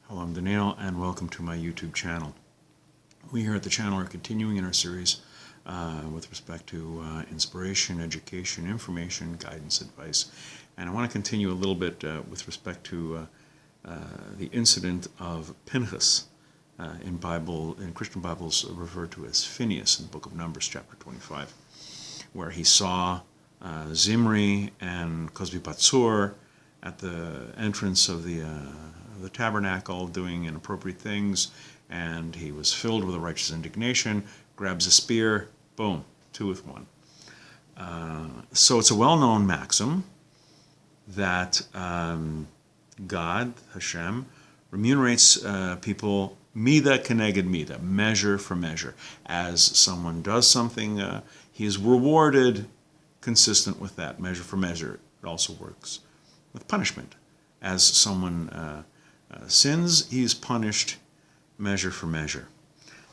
Hello, I'm Daniel, and welcome to my YouTube channel. We here at the channel are continuing in our series with respect to inspiration, education, information, guidance, advice. And I want to continue a little bit with respect to the incident of Pinchas in Christian Bibles referred to as Phineas in the book of Numbers, chapter 25, where he saw Zimri and Cosbi Patsur at the entrance of the tabernacle doing inappropriate things, and he was filled with a righteous indignation, grabs a spear, boom, 2 with 1. So it's a well-known maxim that God, Hashem, remunerates people Middah keneged Middah, measure for measure. As someone does something, he is rewarded consistent with that, measure for measure. It also works with punishment. As someone sins, he is punished measure for measure.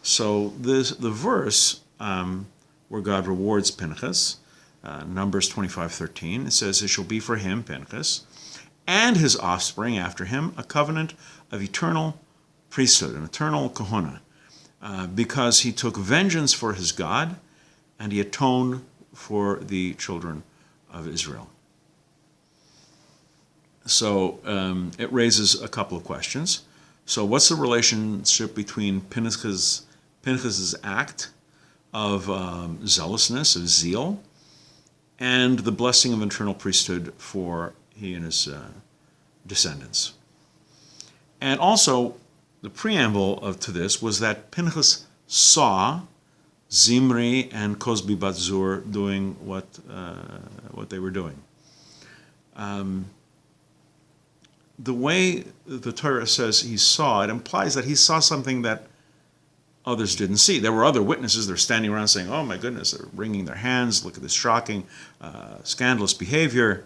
So the verse where God rewards Pinchas, Numbers 25:13, it says, "It shall be for him, Pinchas, and his offspring after him, a covenant of eternal priesthood, an eternal kahuna, because he took vengeance for his God, and he atoned for the children of Israel." So it raises a couple of questions. So what's the relationship between Pinchas's act of zealousness, of zeal, and the blessing of eternal priesthood for he and his descendants? And also, the preamble to this was that Pinchas saw Zimri and Cosbi Batzur doing what they were doing. The way the Torah says he saw it implies that he saw something that others didn't see. There were other witnesses. They're standing around saying, "Oh my goodness," they're wringing their hands. "Look at this shocking, scandalous behavior."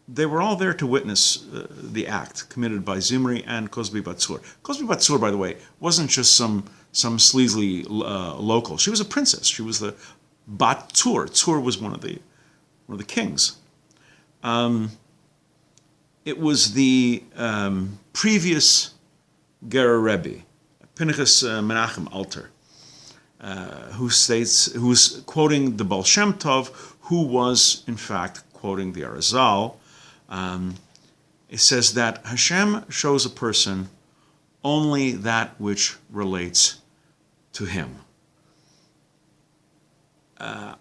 They were all there to witness the act committed by Zimri and Cosbi Batzur. Cosbi Batzur, by the way, wasn't just some sleazy local. She was a princess. She was the Bat Tzur. Tzur was one of the kings. It was the previous Gerrer Rebbe, Pinchas Menachem Alter, who's quoting the Baal Shem Tov, who was in fact quoting the Arizal. It says that Hashem shows a person only that which relates to him,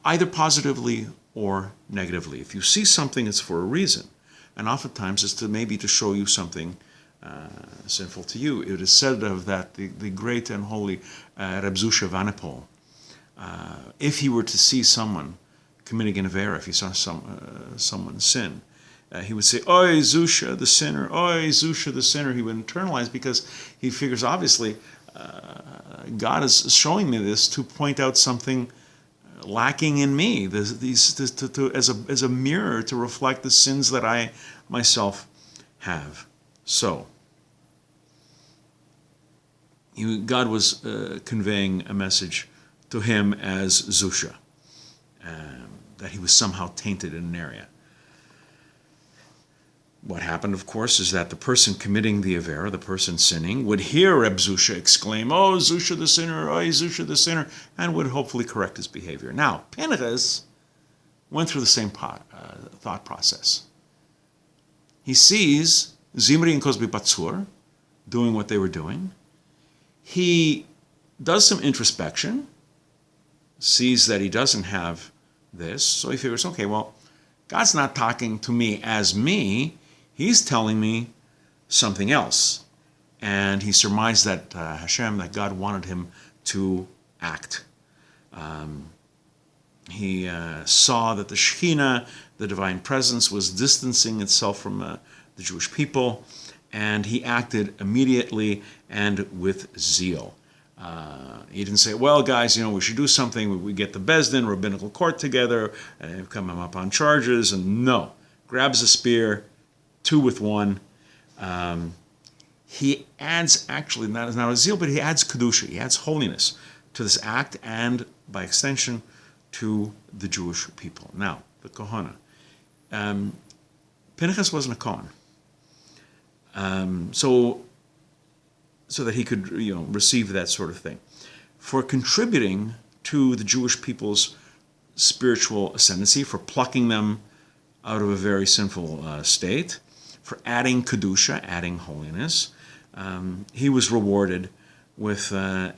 either positively or negatively. If you see something, it's for a reason, and oftentimes it's to show you something sinful to you. It is said of that the great and holy Rebbe Zushya of Anipol, if he were to see someone committing an avera, if he saw someone sin, he would say, "Oy Zushya the sinner, oy Zushya the sinner." He would internalize, because he figures obviously God is showing me this to point out something lacking in me, as a mirror to reflect the sins that I myself have. So God was conveying a message to him as Zushya, that he was somehow tainted in an area. What happened, of course, is that the person committing the avera, the person sinning, would hear Reb Zushya exclaim, "Oh, Zushya the sinner, oh, Zushya the sinner," and would hopefully correct his behavior. Now, Pinchas went through the same thought process. He sees Zimri and Cosbi Batzur doing what they were doing. He does some introspection, sees that he doesn't have this, so he figures, okay, well, God's not talking to me as me. He's telling me something else. And he surmised that that God wanted him to act. He saw that the Shechinah, the divine presence, was distancing itself from the Jewish people, and he acted immediately and with zeal. He didn't say, "Well, guys, we should do something. We get the Bezdin, rabbinical court together, and come up on charges." And no, grabs a spear, 2 with 1. He adds, actually, not a zeal, but he adds Kedushah, he adds holiness to this act, and by extension to the Jewish people. Now, the Kohana. Pinchas wasn't a Kohen. so that he could, receive that sort of thing. For contributing to the Jewish people's spiritual ascendancy, for plucking them out of a very sinful state, for adding Kedushah, adding holiness, he was rewarded with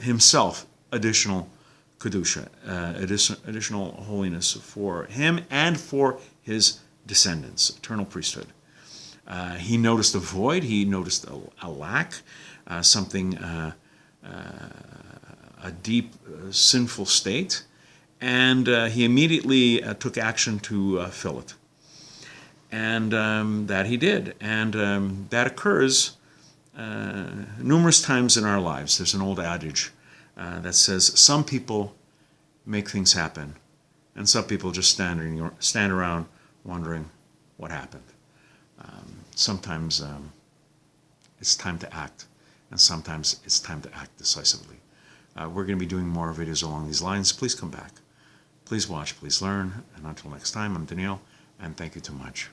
himself additional Kedushah, additional holiness for him and for his descendants, eternal priesthood. He noticed a void, he noticed a lack, something, a deep sinful state, and he immediately took action to fill it. And that he did. And that occurs numerous times in our lives. There's an old adage that says some people make things happen, and some people just stand around wondering what happened. Sometimes it's time to act, and sometimes it's time to act decisively. We're going to be doing more videos along these lines. Please come back. Please watch, please learn. And until next time, I'm Daniel, and thank you too much.